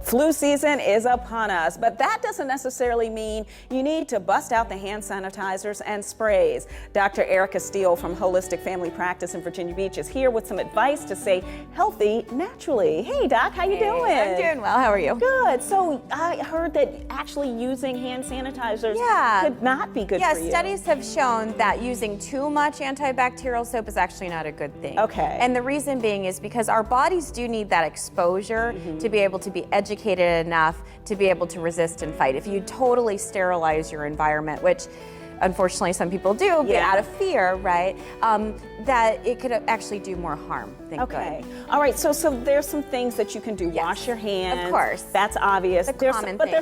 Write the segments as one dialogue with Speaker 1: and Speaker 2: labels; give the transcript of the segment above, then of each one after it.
Speaker 1: Flu season is upon us, but that doesn't necessarily mean you need to bust out the hand sanitizers and sprays. Dr. Erica Steele from Holistic Family Practice in Virginia Beach is here with some advice to stay healthy naturally. Hey Doc, how you doing?
Speaker 2: I'm doing well, how are you?
Speaker 1: Good. So I heard that actually using hand sanitizers could not be good for you.
Speaker 2: Yeah, studies have shown that using too much antibacterial soap is actually not a good thing.
Speaker 1: Okay.
Speaker 2: And the reason being is because our bodies do need that exposure to be able to be educated enough to be able to resist and fight. If you totally sterilize your environment, which unfortunately some people do, but out of fear, right, that it could actually do more harm than good.
Speaker 1: All right, so there's some things that you can do. Wash your hands.
Speaker 2: Of course.
Speaker 1: That's obvious. But there's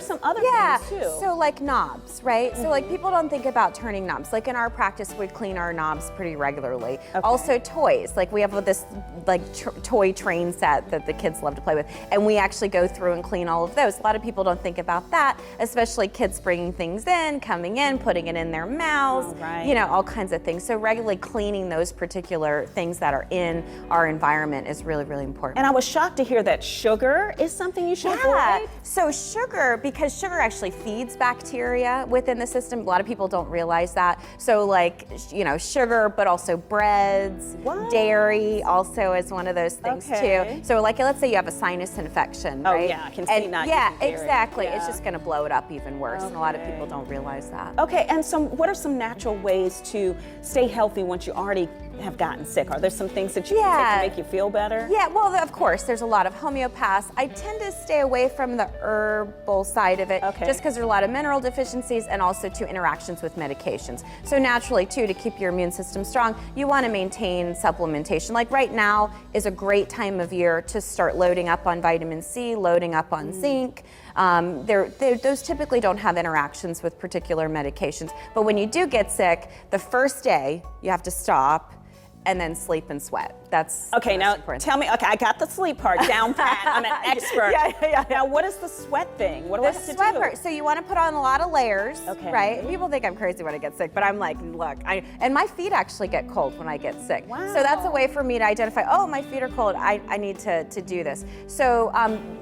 Speaker 1: some other things too.
Speaker 2: So like knobs, right? So like people don't think about turning knobs. Like in our practice, we clean our knobs pretty regularly. Also toys, like we have this like toy train set that the kids love to play with, and we actually go through and clean all of those. A lot of people don't think about that, especially kids bringing things in, coming in, putting it in their mouths, you know, all kinds of things. So regularly cleaning those particular things that are in our environment is really, really important.
Speaker 1: And I was shocked to hear that sugar is something you should avoid.
Speaker 2: So sugar, because sugar actually feeds bacteria within the system. A lot of people don't realize that. So like, you know, sugar, but also breads, dairy also is one of those things too. So like, let's say you have a sinus infection, right?
Speaker 1: I can see not
Speaker 2: Yeah,
Speaker 1: eating dairy.
Speaker 2: Exactly. It's just gonna blow it up even worse. And a lot of people don't realize that.
Speaker 1: Okay, and what are some natural ways to stay healthy once you already have gotten sick? Are there some things that you can take to make you feel better?
Speaker 2: Yeah, well, of course, there's a lot of homeopaths. I tend to stay away from the herbal side of it, just because there are a lot of mineral deficiencies and also to interactions with medications. So naturally, too, to keep your immune system strong, you want to maintain supplementation. Like right now is a great time of year to start loading up on vitamin C, loading up on zinc. Those typically don't have interactions with particular medications. But when you do get sick, the first day you have to stop and then sleep and sweat. That's
Speaker 1: now
Speaker 2: important.
Speaker 1: Tell me, I got the sleep part down pat. I'm an expert. Now what is the sweat thing? What do I have to do?
Speaker 2: Part, so you want to put on a lot of layers, right? People think I'm crazy when I get sick, but I'm like, look, and my feet actually get cold when I get sick. So that's a way for me to identify, oh, my feet are cold, I need to do this. So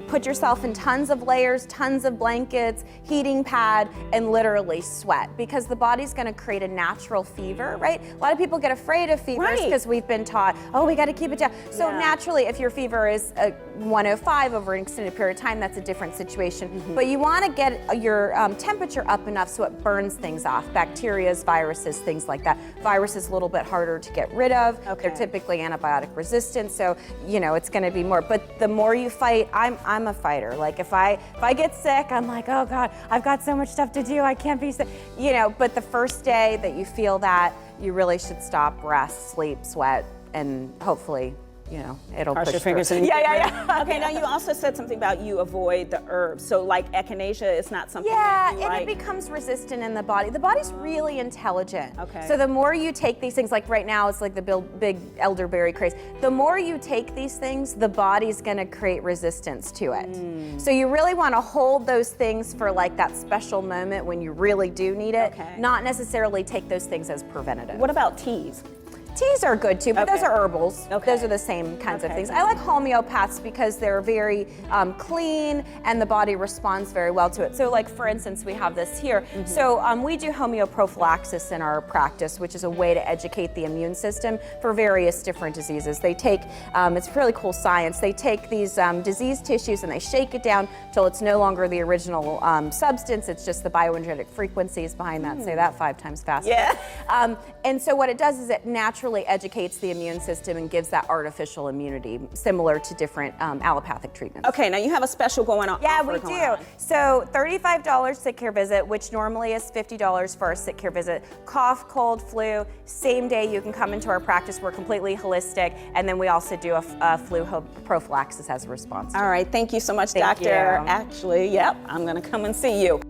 Speaker 2: put yourself in tons of layers, tons of blankets, heating pad, and literally sweat, because the body's gonna create a natural fever, right? A lot of people get afraid of fevers because we've been taught, oh, we gotta keep it down. So naturally, if your fever is 105 over an extended period of time, that's a different situation. But you wanna get your temperature up enough so it burns things off, bacteria, viruses, things like that. Virus is a little bit harder to get rid of. They're typically antibiotic resistant, so you know it's gonna be more. But the more you fight, I'm a fighter. Like if I get sick, I'm like, oh God, I've got so much stuff to do, I can't be sick. You know, but the first day that you feel that, you really should stop, rest, sleep, sweat, and hopefully, you know, it'll
Speaker 1: cross
Speaker 2: push
Speaker 1: your fingers
Speaker 2: through.
Speaker 1: and
Speaker 2: Okay,
Speaker 1: now you also said something about you avoid the herbs. So like echinacea is not something that you
Speaker 2: and it becomes resistant in the body. The body's really intelligent. So the more you take these things, like right now it's like the big elderberry craze. The more you take these things, the body's gonna create resistance to it. So you really wanna hold those things for like that special moment when you really do need it, not necessarily take those things as preventative.
Speaker 1: What about teas?
Speaker 2: Teas are good too, but those are herbals. Those are the same kinds of things. I like homeopaths because they're very clean and the body responds very well to it. So like for instance, we have this here. So we do homeoprophylaxis in our practice, which is a way to educate the immune system for various different diseases. They take, it's really cool science, they take these disease tissues and they shake it down till it's no longer the original substance, it's just the bioenergetic frequencies behind that. Say that 5 times faster. And so what it does is it naturally educates the immune system and gives that artificial immunity, similar to different allopathic treatments.
Speaker 1: Okay, now you have a special going on.
Speaker 2: Yeah, we do. So $35 sick care visit, which normally is $50 for a sick care visit. Cough, cold, flu, same day you can come into our practice. We're completely holistic, and then we also do a flu prophylaxis as a response.
Speaker 1: All right, thank you so much, Doctor. Actually, I'm gonna come and see you.